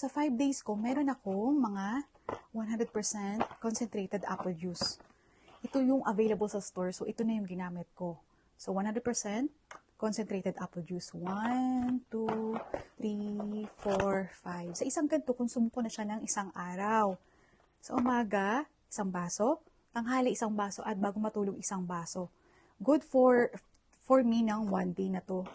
sa 5 days ko, meron akong mga 100% concentrated apple juice. Ito yung available sa store, so ito na yung ginamit ko. So, 100% concentrated apple juice. 1, 2, 3, 4, 5. Sa isang ganito, konsumo ko na siya ng isang araw. Sa umaga, isang baso. Tanghali, isang baso. At bago matulog, isang baso. Good for me ng 1 day na to.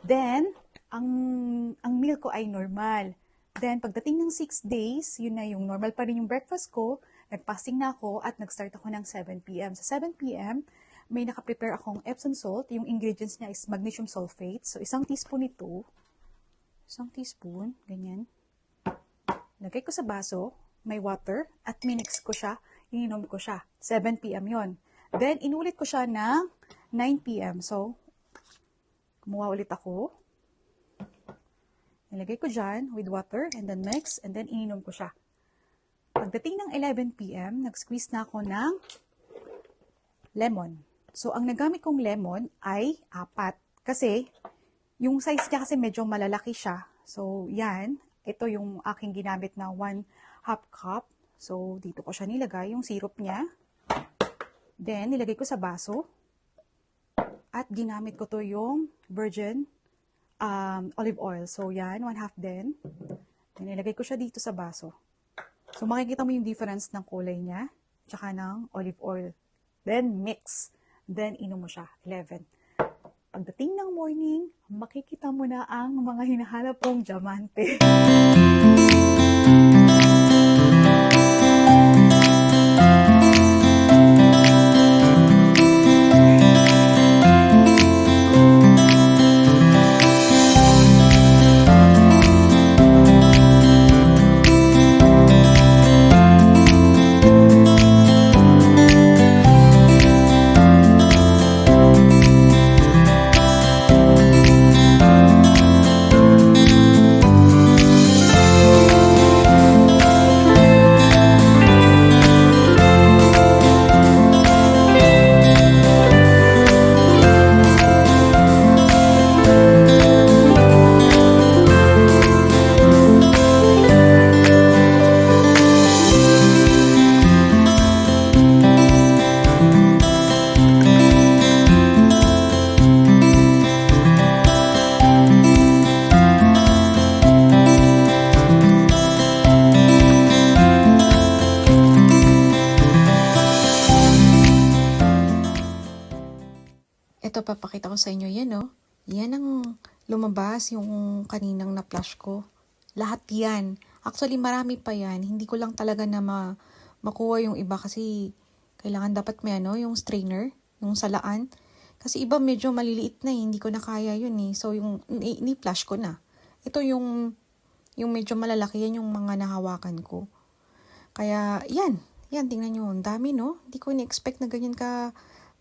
Then, ang meal ko ay normal. Then, pagdating ng 6 days, yun na yung normal pa rin yung breakfast ko. Nag-fasting na ako at nag-start ako ng 7 p.m. Sa 7 p.m., may nakaprepare akong Epsom salt. Yung ingredients niya is magnesium sulfate. So, isang teaspoon ito. Isang teaspoon, ganyan. Lagay ko sa baso, may water, at minix ko siya, ininom ko siya. 7 p.m. yon. Then, inulit ko siya ng 9 p.m. So, kumuha ulit ako. Nilagay ko dyan with water, and then mix, and then ininom ko siya. Pagdating ng 11 p.m., nag-squeeze na ako ng lemon. So, ang nagamit kong lemon ay 4. Kasi, yung size niya kasi medyo malalaki siya. So, yan. Ito yung aking ginamit na 1/2 cup. So, dito ko siya nilagay, yung syrup niya. Then, nilagay ko sa baso. At ginamit ko to yung virgin olive oil. So, yan. 1/2 din. Then, nilagay ko siya dito sa baso. So, makikita mo yung difference ng kulay niya. Tsaka ng olive oil. Then, mix. Then, inom mo siya. 11. Pagdating ng morning, makikita mo na ang mga hinahanap kong diamante. Ito, papakita ko sa inyo yan, no? Yan ang lumabas, yung kaninang na-flash ko. Lahat yan. Actually, marami pa yan. Hindi ko lang talaga na makuha yung iba kasi kailangan dapat may yung strainer, yung salaan. Kasi iba medyo maliliit na hindi ko na kaya yun eh. So, yung ni-flash ko na. Ito yung medyo malalaki, yan yung mga nahawakan ko. Kaya, yan. Yan, tingnan nyo. Ang dami, no? Hindi ko ni-expect na ganyan ka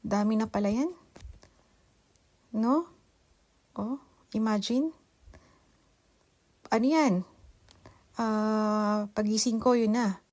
dami na pala yan. No? Oh, imagine. Ano yan? Pagising ko, yun na.